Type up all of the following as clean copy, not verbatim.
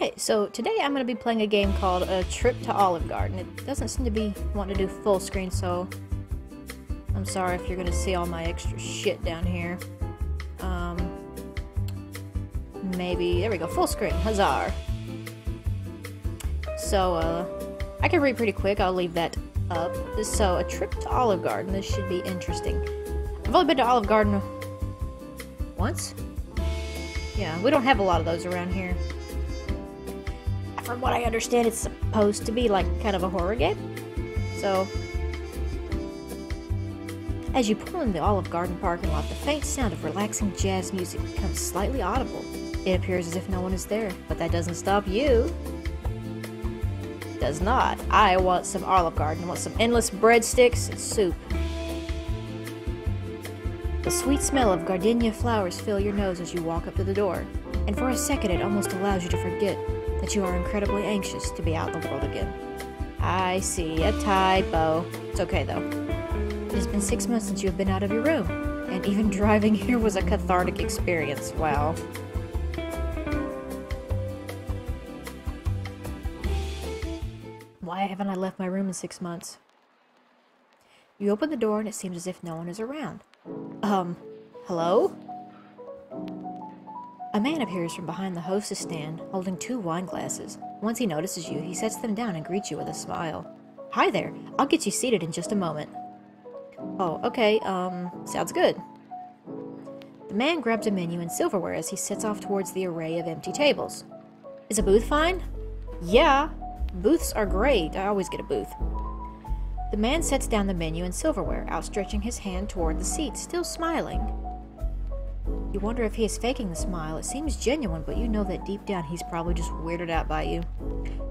Okay, so today I'm going to be playing a game called A Trip to Olive Garden. It doesn't seem to be wanting to do full screen, so I'm sorry if you're going to see all my extra shit down here. Maybe, there we go, full screen, huzzah. So, I can read pretty quick, I'll leave that up. So, A Trip to Olive Garden, this should be interesting. I've only been to Olive Garden once? Yeah, we don't have a lot of those around here. From what I understand, it's supposed to be like kind of a horror game. So, as you pull in the Olive Garden parking lot, the faint sound of relaxing jazz music becomes slightly audible. It appears as if no one is there, but that doesn't stop you. It does not. I want some Olive Garden. I want some endless breadsticks and soup. The sweet smell of gardenia flowers fill your nose as you walk up to the door, and for a second it almost allows you to forget that you are incredibly anxious to be out in the world again. I see a typo. It's okay though. It has been 6 months since you have been out of your room, and even driving here was a cathartic experience. Wow. Why haven't I left my room in 6 months? You open the door and it seems as if no one is around. Hello? A man appears from behind the hostess stand, holding 2 wine glasses. Once he notices you, he sets them down and greets you with a smile. Hi there, I'll get you seated in just a moment. Oh, okay, sounds good. The man grabs a menu and silverware as he sets off towards the array of empty tables. Is a booth fine? Yeah, booths are great, I always get a booth. The man sets down the menu and silverware, outstretching his hand toward the seat, still smiling. You wonder if he is faking the smile. It seems genuine, but you know that deep down he's probably just weirded out by you.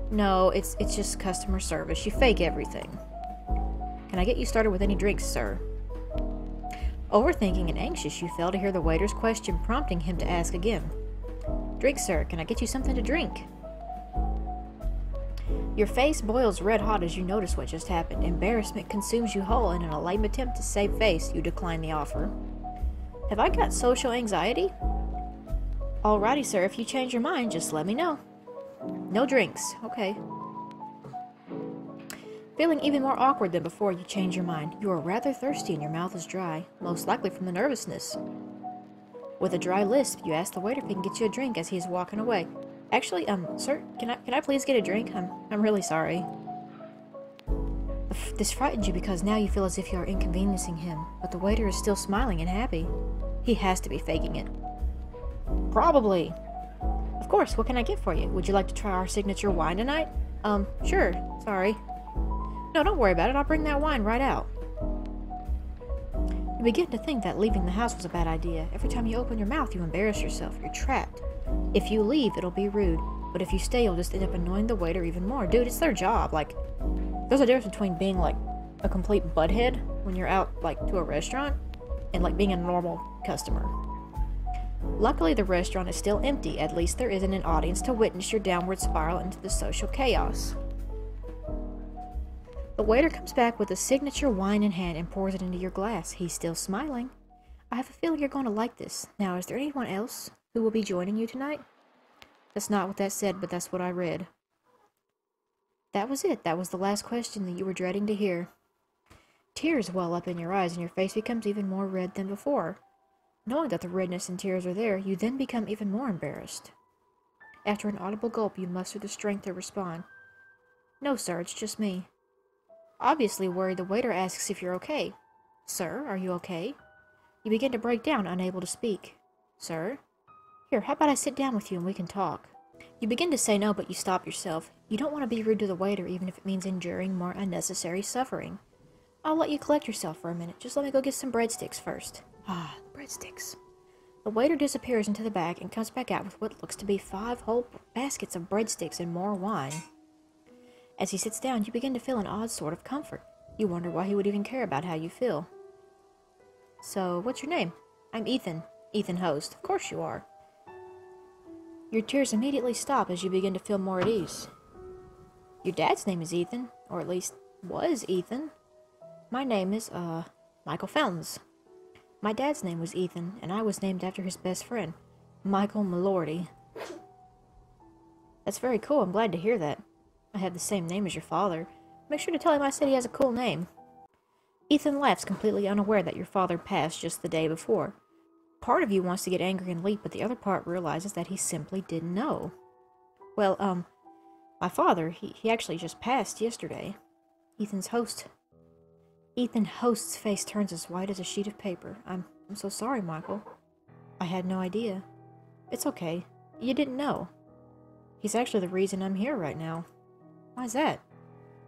No, it's just customer service. You fake everything. Can I get you started with any drinks, sir? Overthinking and anxious, you fail to hear the waiter's question, prompting him to ask again. Drink, sir. Can I get you something to drink? Your face boils red hot as you notice what just happened. Embarrassment consumes you whole, and in a lame attempt to save face, you decline the offer. Have I got social anxiety? Alrighty, sir. If you change your mind, just let me know. No drinks. Okay. Feeling even more awkward than before, you change your mind. You are rather thirsty and your mouth is dry, most likely from the nervousness. With a dry lisp, you ask the waiter if he can get you a drink as he is walking away. Actually, sir, can I please get a drink? I'm really sorry. This frightens you because now you feel as if you are inconveniencing him, but the waiter is still smiling and happy. He has to be faking it. Probably. Of course, what can I get for you? Would you like to try our signature wine tonight? Sure, sorry. No, don't worry about it, I'll bring that wine right out. You begin to think that leaving the house was a bad idea. Every time you open your mouth, you embarrass yourself. You're trapped. If you leave, it'll be rude, but if you stay, you'll just end up annoying the waiter even more. Dude, it's their job. Like, there's a difference between being, like, a complete butthead when you're out, like, to a restaurant, and, like, being a normal customer. Luckily, the restaurant is still empty. At least there isn't an audience to witness your downward spiral into the social chaos. The waiter comes back with a signature wine in hand and pours it into your glass. He's still smiling. I have a feeling you're going to like this. Now, is there anyone else who will be joining you tonight? That's not what that said, but that's what I read. That was it. That was the last question that you were dreading to hear. Tears well up in your eyes and your face becomes even more red than before. Knowing that the redness and tears are there, you then become even more embarrassed. After an audible gulp, you muster the strength to respond. No, sir, it's just me. Obviously worried, the waiter asks if you're okay. Sir, are you okay? You begin to break down, unable to speak. Sir? Here, how about I sit down with you and we can talk? You begin to say no, but you stop yourself. You don't want to be rude to the waiter, even if it means enduring more unnecessary suffering. I'll let you collect yourself for a minute. Just let me go get some breadsticks first. Ah, breadsticks. The waiter disappears into the back and comes back out with what looks to be 5 whole baskets of breadsticks and more wine. As he sits down, you begin to feel an odd sort of comfort. You wonder why he would even care about how you feel. So, what's your name? I'm Ethan. Ethan Host. Of course you are. Your tears immediately stop as you begin to feel more at ease. Your dad's name is Ethan, or at least was Ethan. My name is, Michael Fountains. My dad's name was Ethan, and I was named after his best friend, Michael Malorty. That's very cool. I'm glad to hear that. I have the same name as your father. Make sure to tell him I said he has a cool name. Ethan laughs, completely unaware that your father passed just the day before. Part of you wants to get angry and leap, but the other part realizes that he simply didn't know. Well, my father, he actually just passed yesterday. Ethan Host's face turns as white as a sheet of paper. I'm so sorry, Michael. I had no idea. It's okay. You didn't know. He's actually the reason I'm here right now. Why's that?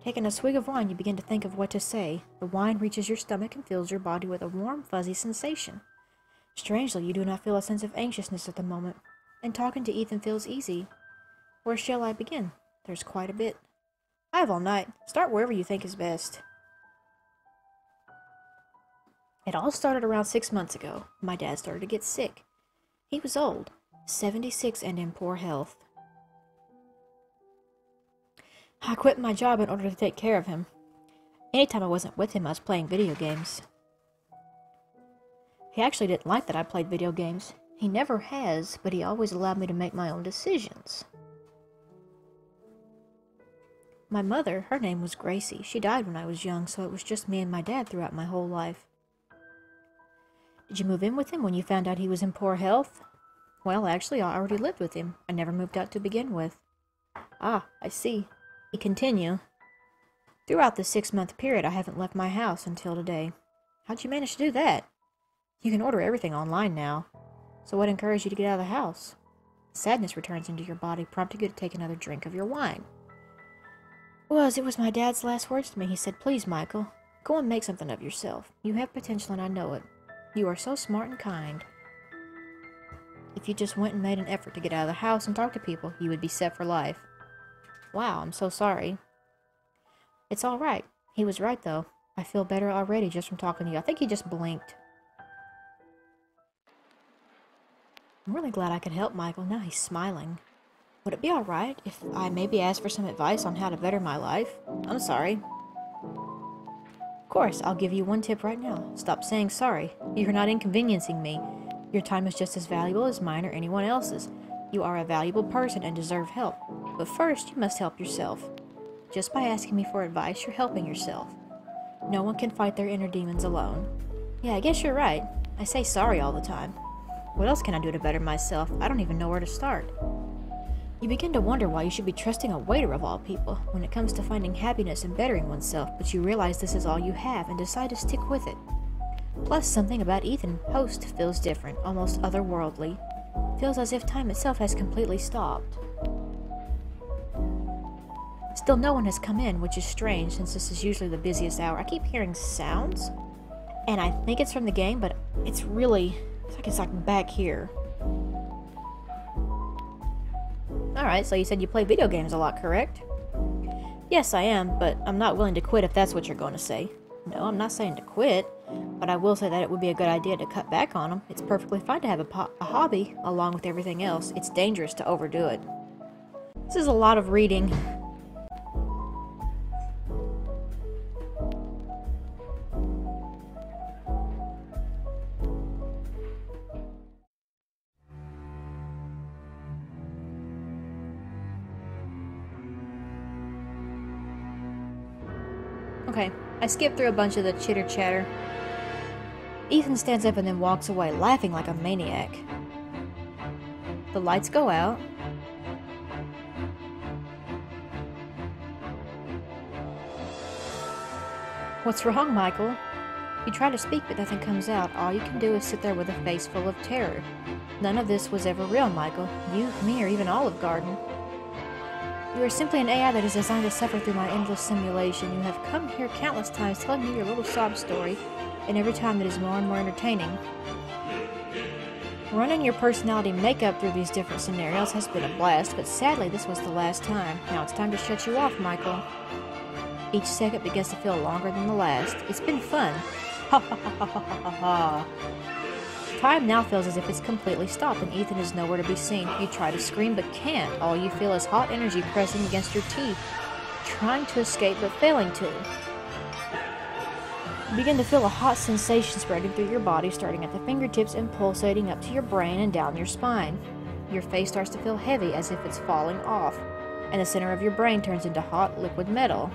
Taking a swig of wine, you begin to think of what to say. The wine reaches your stomach and fills your body with a warm, fuzzy sensation. Strangely, you do not feel a sense of anxiousness at the moment, and talking to Ethan feels easy. Where shall I begin? There's quite a bit. I have all night. Start wherever you think is best. It all started around 6 months ago. My dad started to get sick. He was old, 76 and in poor health. I quit my job in order to take care of him. Anytime I wasn't with him, I was playing video games. He actually didn't like that I played video games. He never has, but he always allowed me to make my own decisions. My mother, her name was Gracie. She died when I was young, so it was just me and my dad throughout my whole life. Did you move in with him when you found out he was in poor health? Well, actually, I already lived with him. I never moved out to begin with. Ah, I see. We continue. Throughout the 6-month period, I haven't left my house until today. How'd you manage to do that? You can order everything online now. So what encouraged you to get out of the house? Sadness returns into your body, prompting you to take another drink of your wine. It was my dad's last words to me. He said, "Please, Michael, go and make something of yourself. You have potential and I know it. You are so smart and kind. If you just went and made an effort to get out of the house and talk to people, you would be set for life." Wow, I'm so sorry. It's all right. He was right, though. I feel better already just from talking to you. I think he just blinked. I'm really glad I could help Michael. Now he's smiling. Would it be all right if I maybe asked for some advice on how to better my life? I'm sorry. Of course, I'll give you one tip right now. Stop saying sorry. You're not inconveniencing me. Your time is just as valuable as mine or anyone else's. You are a valuable person and deserve help. But first, you must help yourself. Just by asking me for advice, you're helping yourself. No one can fight their inner demons alone. Yeah, I guess you're right. I say sorry all the time. What else can I do to better myself? I don't even know where to start. You begin to wonder why you should be trusting a waiter of all people when it comes to finding happiness and bettering oneself, but you realize this is all you have and decide to stick with it. Plus, something about Ethan Host feels different, almost otherworldly. Feels as if time itself has completely stopped. Still, no one has come in, which is strange since this is usually the busiest hour. I keep hearing sounds, and I think it's from the game, but it's like back here. Alright, so you said you play video games a lot, correct? Yes, I am, but I'm not willing to quit if that's what you're going to say. No, I'm not saying to quit, but I will say that it would be a good idea to cut back on them. It's perfectly fine to have a hobby along with everything else. It's dangerous to overdo it. This is a lot of reading. Okay, I skipped through a bunch of the chitter-chatter. Ethan stands up and then walks away, laughing like a maniac. The lights go out. What's wrong, Michael? You try to speak, but nothing comes out. All you can do is sit there with a face full of terror. None of this was ever real, Michael. You, me, or even Olive Garden. You are simply an AI that is designed to suffer through my endless simulation. You have come here countless times telling me your little sob story, and every time it is more and more entertaining. Running your personality makeup through these different scenarios has been a blast, but sadly this was the last time. Now it's time to shut you off, Michael. Each second begins to feel longer than the last. It's been fun. Ha ha ha ha ha ha ha. Time now feels as if it's completely stopped and Ethan is nowhere to be seen. You try to scream but can't. All you feel is hot energy pressing against your teeth, trying to escape but failing to. You begin to feel a hot sensation spreading through your body, starting at the fingertips and pulsating up to your brain and down your spine. Your face starts to feel heavy as if it's falling off, and the center of your brain turns into hot liquid metal.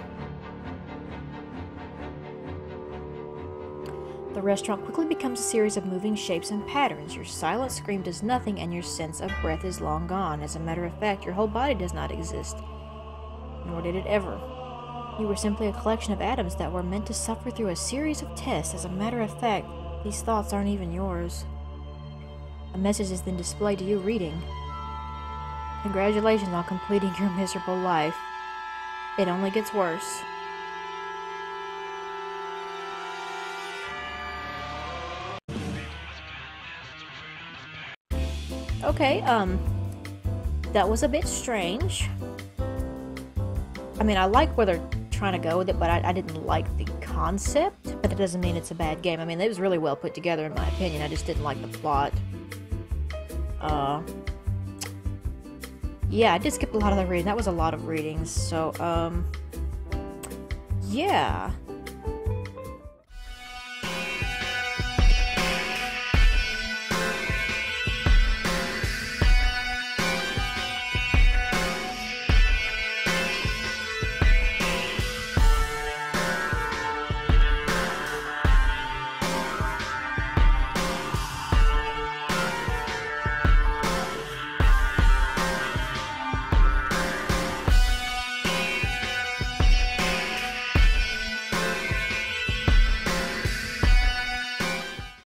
The restaurant quickly becomes a series of moving shapes and patterns. Your silent scream does nothing, and your sense of breath is long gone. As a matter of fact, your whole body does not exist, nor did it ever. You were simply a collection of atoms that were meant to suffer through a series of tests. As a matter of fact, these thoughts aren't even yours. A message is then displayed to you reading, "Congratulations on completing your miserable life. It only gets worse." Okay, that was a bit strange. I mean, I like where they're trying to go with it, but I didn't like the concept, but it doesn't mean it's a bad game. I mean, it was really well put together in my opinion. I just didn't like the plot. Yeah, I did skip a lot of the reading. That was a lot of readings, so, yeah.